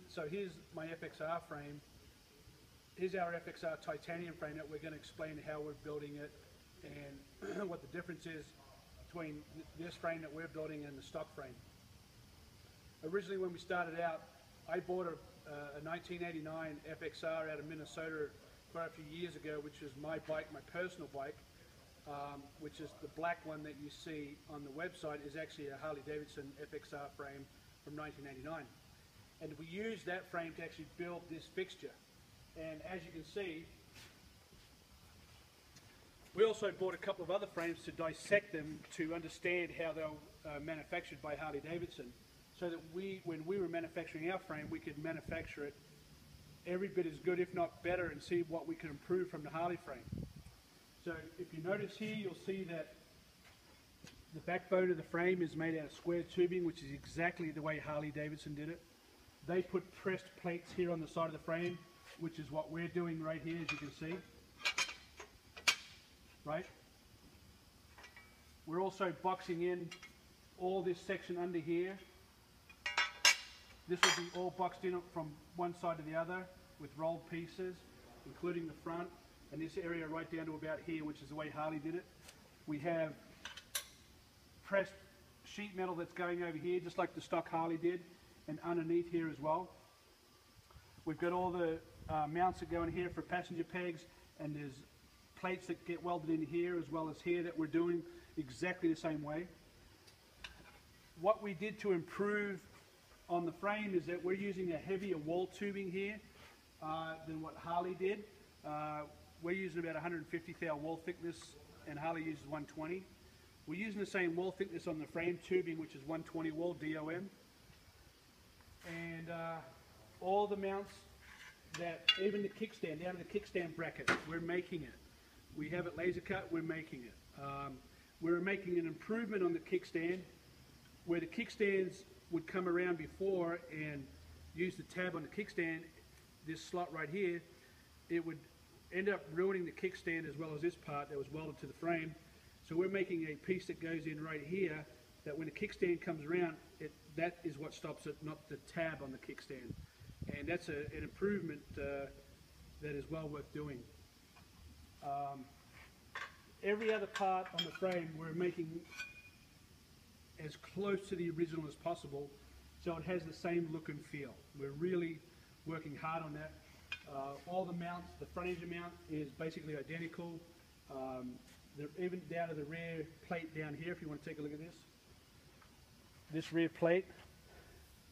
So here's my FXR frame. Here's our FXR titanium frame that we're going to explain how we're building it and what the difference is between this frame that we're building and the stock frame. Originally when we started out, I bought a 1989 FXR out of Minnesota quite a few years ago, which was my bike, my personal bike, which is the black one that you see on the website is actually a Harley-Davidson FXR frame from 1989. And we used that frame to actually build this fixture. And as you can see, we also bought a couple of other frames to dissect them to understand how they were manufactured by Harley-Davidson, so that when we were manufacturing our frame, we could manufacture it every bit as good, if not better, and see what we could improve from the Harley frame. So if you notice here, you'll see that the backbone of the frame is made out of square tubing, which is exactly the way Harley-Davidson did it. They put pressed plates here on the side of the frame, which is what we're doing right here, as you can see. Right? We're also boxing in all this section under here. This will be all boxed in from one side to the other with rolled pieces, including the front, and this area right down to about here, which is the way Harley did it. We have pressed sheet metal that's going over here, just like the stock Harley did, and underneath here as well. We've got all the mounts that go in here for passenger pegs, and there's plates that get welded in here as well as here that we're doing exactly the same way. What we did to improve on the frame is that we're using a heavier wall tubing here than what Harley did. We're using about 150 thou wall thickness, and Harley uses 120. We're using the same wall thickness on the frame tubing, which is 120 wall DOM. And all the mounts, that even the kickstand, down to the kickstand bracket, we're making it. We have it laser cut, we're making it. We're making an improvement on the kickstand, where the kickstands would come around before and use the tab on the kickstand, this slot right here, it would end up ruining the kickstand as well as this part that was welded to the frame. So we're making a piece that goes in right here that when the kickstand comes around, that is what stops it, not the tab on the kickstand. And that's an improvement that is well worth doing. Every other part on the frame we're making as close to the original as possible, so it has the same look and feel. We're really working hard on that. All the mounts, the front engine mount is basically identical. Even down to the rear plate down here, if you want to take a look at this. This rear plate,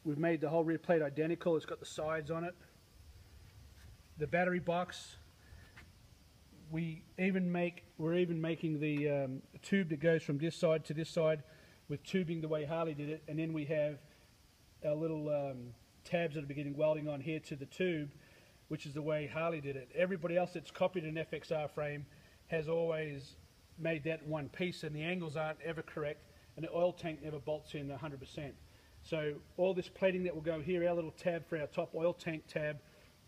we've made the whole rear plate identical. It's got the sides on it. The battery box, we're even making the tube that goes from this side to this side with tubing the way Harley did it, and then we have our little tabs that are beginning welding on here to the tube, which is the way Harley did it. Everybody else that's copied an FXR frame has always made that one piece, and the angles aren't ever correct, and the oil tank never bolts in 100%. So all this plating that will go here, our little tab for our top oil tank tab,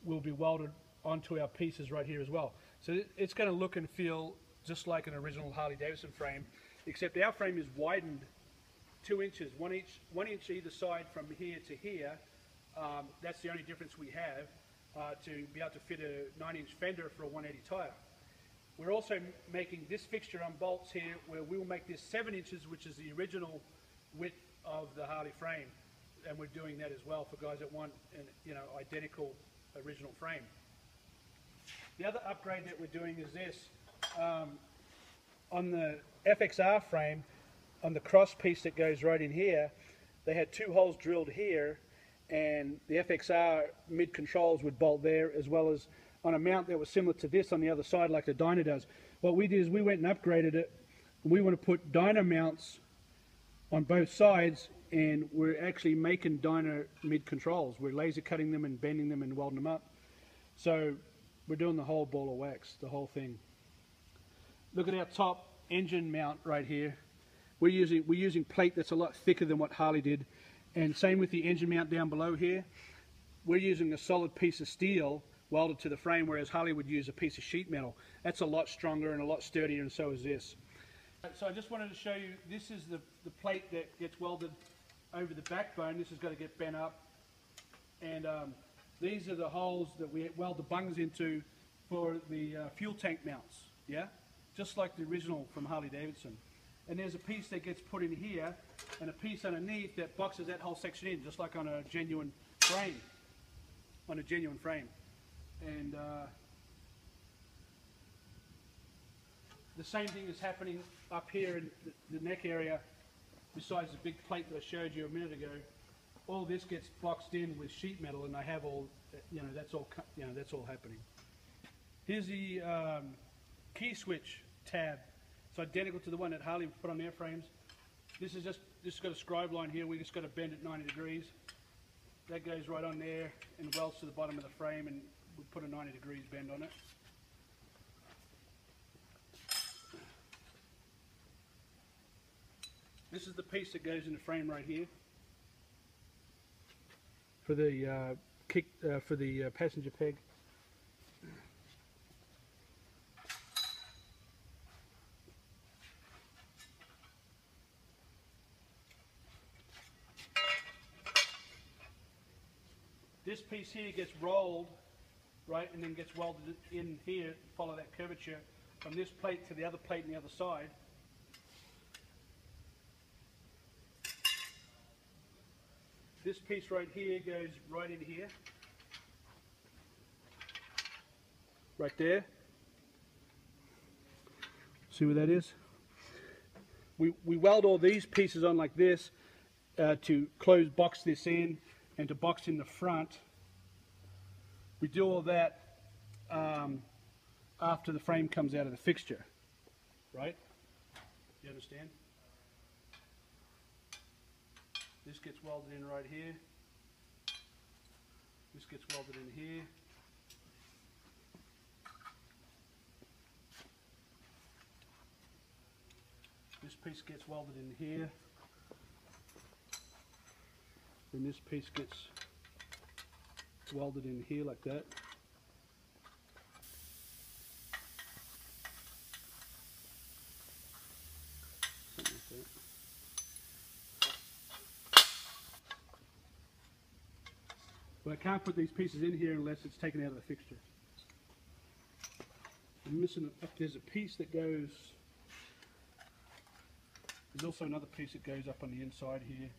will be welded onto our pieces right here as well. So it's going to look and feel just like an original Harley-Davidson frame, except our frame is widened 2 inches, one inch either side from here to here. That's the only difference we have to be able to fit a 9-inch fender for a 180 tire. We're also making this fixture on bolts here, where we will make this 7 inches, which is the original width of the Harley frame, and we're doing that as well for guys that want an identical original frame. The other upgrade that we're doing is this. On the FXR frame, on the cross piece that goes right in here, they had 2 holes drilled here, and the FXR mid controls would bolt there, as well as on a mount that was similar to this on the other side like the Dyna does. What we did is we went and upgraded it. We want to put Dyna mounts on both sides, and we're actually making Dyna mid controls. We're laser cutting them and bending them and welding them up. So we're doing the whole ball of wax, the whole thing. Look at our top engine mount right here. We're using plate that's a lot thicker than what Harley did, and same with the engine mount down below here. We're using a solid piece of steel welded to the frame, whereas Harley would use a piece of sheet metal. That's a lot stronger and a lot sturdier, and so is this. So I just wanted to show you, this is the plate that gets welded over the backbone. This has got to get bent up And these are the holes that we weld the bungs into for the fuel tank mounts, yeah? Just like the original from Harley-Davidson. And there's a piece that gets put in here and a piece underneath that boxes that whole section in, just like on a genuine frame. And the same thing is happening up here in the neck area, besides the big plate that I showed you a minute ago. All this gets boxed in with sheet metal, and I have all, that's all happening. Here's the key switch tab. It's identical to the one that Harley put on their frames. This is just got a scribe line here. We just got to bend it 90 degrees. That goes right on there and welds to the bottom of the frame, and we put a 90 degrees bend on it. This is the piece that goes in the frame right here for the passenger peg. This piece here gets rolled, right, and then gets welded in here, follow that curvature from this plate to the other plate on the other side. This piece right here goes right in here, right there. See where that is? We weld all these pieces on like this to box this in and to box in the front. We do all that after the frame comes out of the fixture, right? You understand? This gets welded in right here. This gets welded in here. This piece gets welded in here. And this piece gets welded in here like that. Something like that. But I can't put these pieces in here unless it's taken out of the fixture. I'm missing, there's a piece that goes, there's also another piece that goes up on the inside here.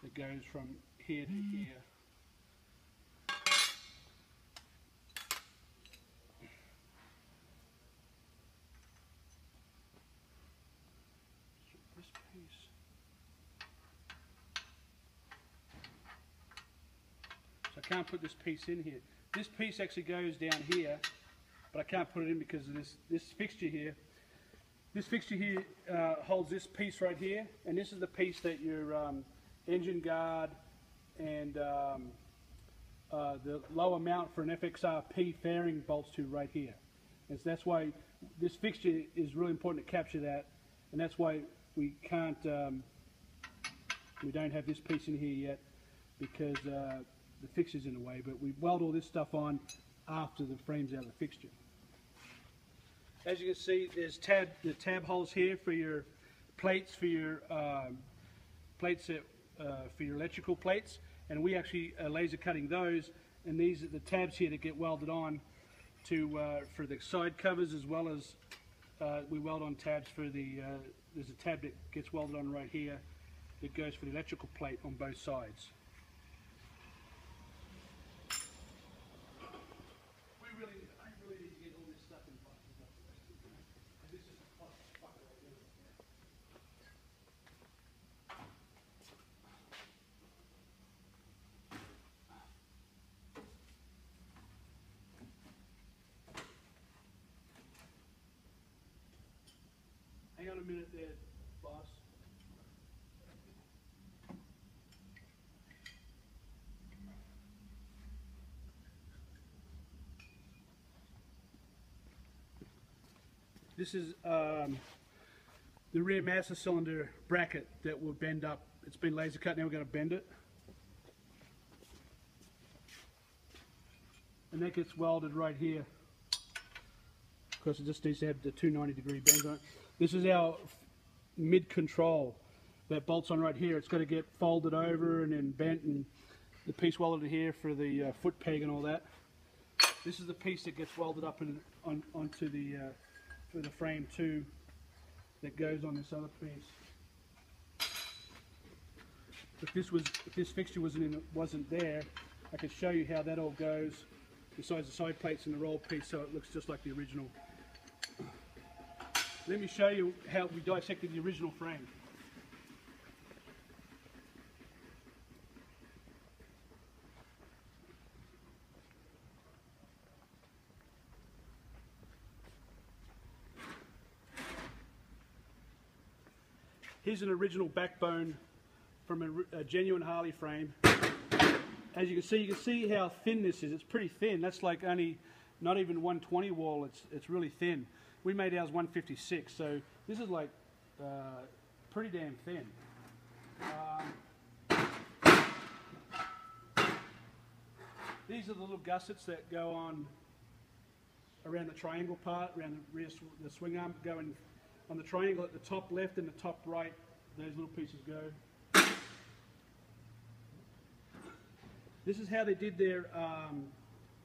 It goes from here to here. This piece. So I can't put this piece in here. This piece actually goes down here, but I can't put it in because of this fixture here. This fixture here holds this piece right here, and this is the piece that your engine guard and the lower mount for an FXRP fairing bolts to right here. And so that's why this fixture is really important to capture that, and that's why we can't, we don't have this piece in here yet because the fixture's in the way, but we weld all this stuff on after the frame's out of the fixture. As you can see, there's the tab holes here for your plates, for your for your electrical plates, and we actually are laser cutting those, and these are the tabs here that get welded on to for the side covers, as well as we weld on tabs for the there's a tab that gets welded on right here that goes for the electrical plate on both sides. I really need to get all this stuff in boxes up the rest of the time. And this is a fucker right here. Hang on a minute there, boss. This is the rear master cylinder bracket that will bend up. It's been laser cut, now we're going to bend it. And that gets welded right here. Of course, it just needs to have the 290-degree bends on it. This is our mid-control. that bolts on right here, it's got to get folded over and then bent, and the piece welded here for the foot peg and all that. This is the piece that gets welded up onto the for the frame too, that goes on this other piece. If this fixture wasn't there, I could show you how that all goes, besides the side plates and the roll piece, so it looks just like the original. Let me show you how we dissected the original frame. Here's an original backbone from a genuine Harley frame. As you can see how thin this is. It's pretty thin. That's like only not even 120 wall. It's really thin. We made ours 156, so this is like pretty damn thin. These are the little gussets that go on around the triangle part, around the rear, the swing arm, going on the triangle at the top left and the top right. Those little pieces go. This is how they did their,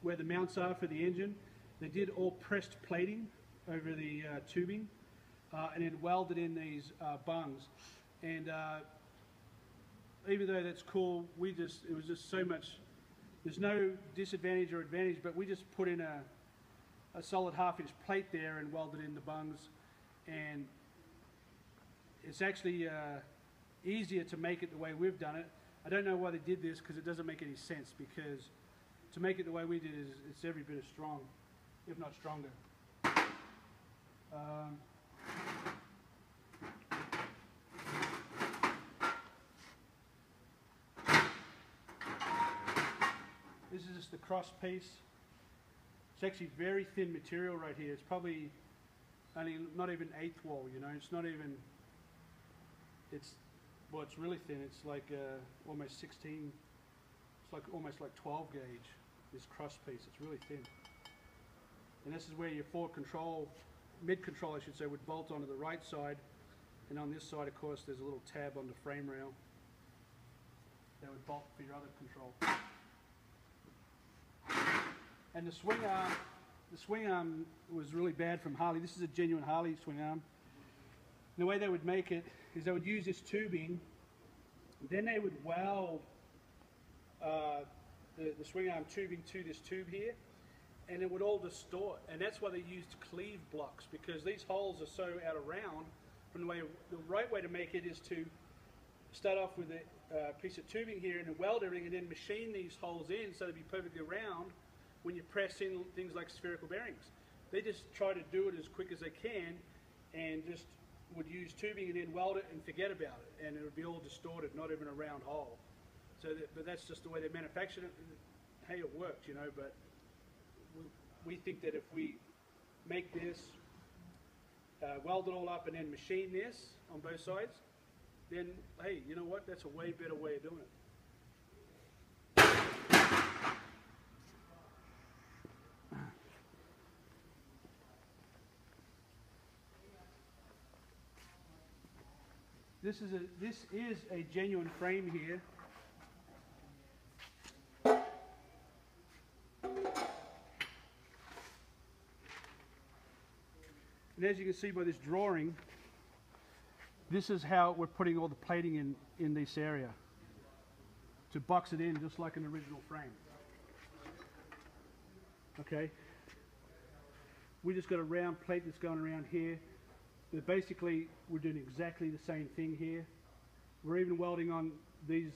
where the mounts are for the engine. They did all pressed plating over the tubing, and then welded in these bungs. And even though that's cool, it was just so much, there's no disadvantage or advantage, but we just put in a solid half-inch plate there and welded in the bungs. And it's actually easier to make it the way we've done it. I don't know why they did this, because it doesn't make any sense, because to make it the way we did it's every bit as strong, if not stronger. This is just the cross piece. It's actually very thin material right here. It's probably only not even eighth wall, you know. It's not even, well, it's really thin. It's like almost 16, it's like almost like 12 gauge, this cross piece. It's really thin. And this is where your forward control, mid control I should say, would bolt onto the right side. And on this side, of course, there's a little tab on the frame rail that would bolt for your other control. And the swing arm was really bad from Harley. This is a genuine Harley swing arm. And the way they would make it is they would use this tubing, then they would weld the swing arm tubing to this tube here, and it would all distort. And that's why they used cleave blocks, because these holes are so out of round. From the right way to make it is to start off with a piece of tubing here and then weld everything, and then machine these holes in so they'd be perfectly round when you press in things like spherical bearings. They just try to do it as quick as they can, and just would use tubing and then weld it and forget about it, and it would be all distorted, not even a round hole. But that's just the way they manufactured it. Hey, it worked, you know. But we think that if we make this, weld it all up, and then machine this on both sides, then hey, you know what? That's a way better way of doing it. This is a genuine frame here. And as you can see by this drawing, this is how we're putting all the plating in this area to box it in just like an original frame. Okay. We just got a round plate that's going around here. But basically, we're doing exactly the same thing here. We're even welding on these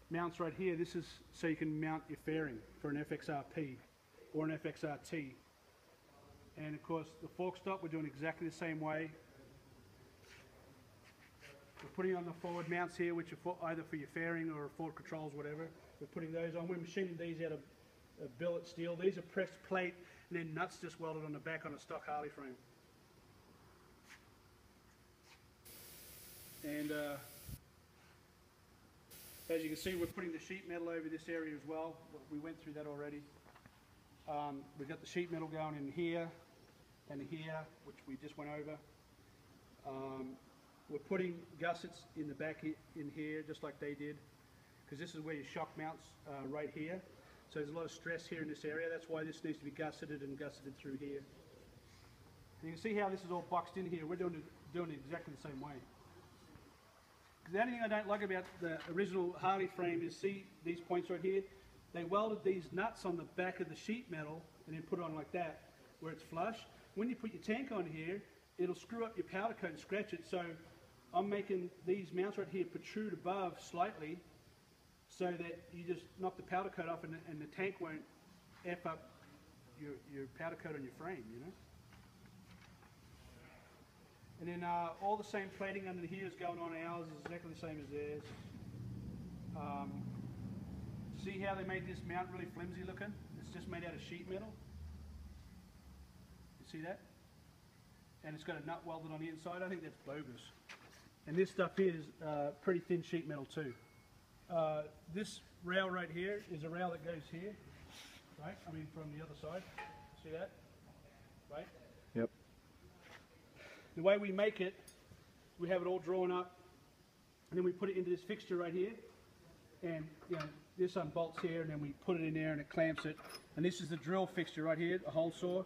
mounts right here. This is so you can mount your fairing for an FXRP or an FXRT. And of course, the fork stop, we're doing exactly the same way. We're putting on the forward mounts here, which are either for your fairing or forward controls, whatever. We're putting those on. We're machining these out of billet steel. These are pressed plate, and then nuts just welded on the back on a stock Harley frame. And as you can see, we're putting the sheet metal over this area as well. We went through that already. We've got the sheet metal going in here and here, which we just went over. We're putting gussets in the back in here, just like they did, because this is where your shock mounts right here. So there's a lot of stress here in this area. That's why this needs to be gusseted and gusseted through here. And you can see how this is all boxed in here. We're doing it exactly the same way. The only thing I don't like about the original Harley frame is, see these points right here? They welded these nuts on the back of the sheet metal and then put it on like that, where it's flush. When you put your tank on here, it'll screw up your powder coat and scratch it. So I'm making these mounts right here protrude above slightly so that you just knock the powder coat off and the tank won't F up your powder coat on your frame, you know. And then all the same plating under here is going on ours, is exactly the same as theirs. See how they made this mount really flimsy looking? It's just made out of sheet metal. You see that? And it's got a nut welded on the inside. I think that's bogus. And this stuff here is pretty thin sheet metal too. This rail right here is a rail that goes here, right? I mean from the other side. See that? Right? Yep. The way we make it, we have it all drawn up, and then we put it into this fixture right here, and you know, this unbolts here, and then we put it in there and it clamps it. And this is the drill fixture right here, a hole saw,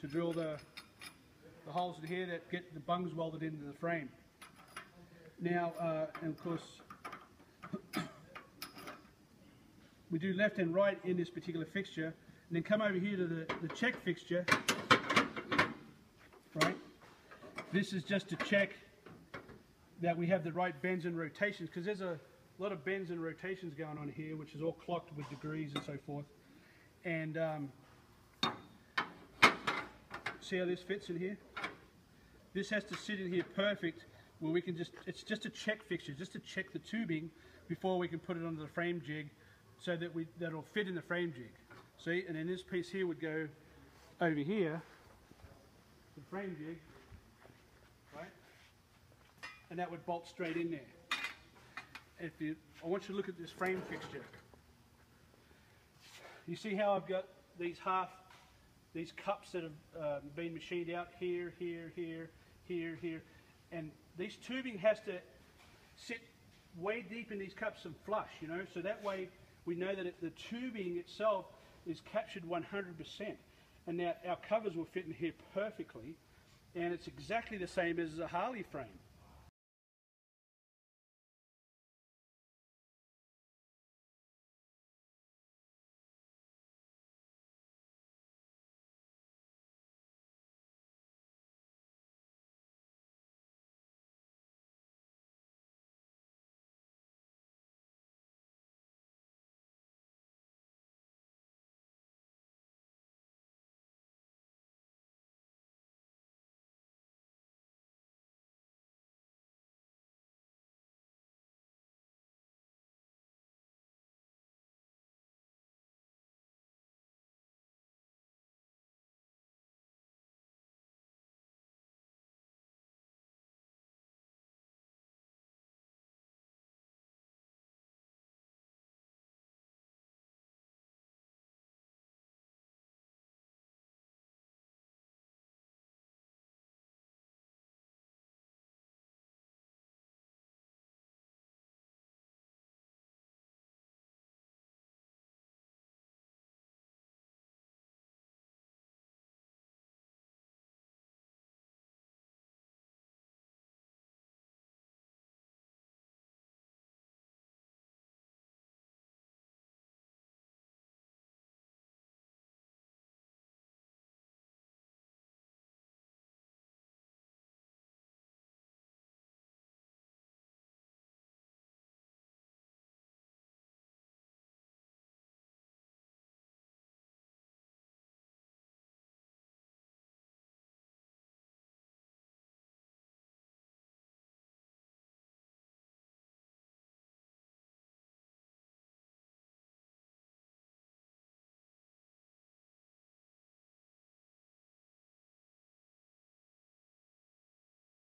to drill the holes in here that get the bungs welded into the frame. Now, and of course, we do left and right in this particular fixture, and then come over here to the check fixture, right? This is just to check that we have the right bends and rotations, because there's a lot of bends and rotations going on here, which is all clocked with degrees and so forth. And see how this fits in here? This has to sit in here perfect, where we can just, it's just a check fixture, just to check the tubing before we can put it onto the frame jig, so that that'll fit in the frame jig. See, and then this piece here would go over here, the frame jig, right? And that would bolt straight in there. I want you to look at this frame fixture. You see how I've got these cups that have been machined out here, here, here, here, here, and these tubing has to sit way deep in these cups and flush, you know, so that way we know that the tubing itself is captured 100%. And now our covers will fit in here perfectly, and it's exactly the same as a Harley frame.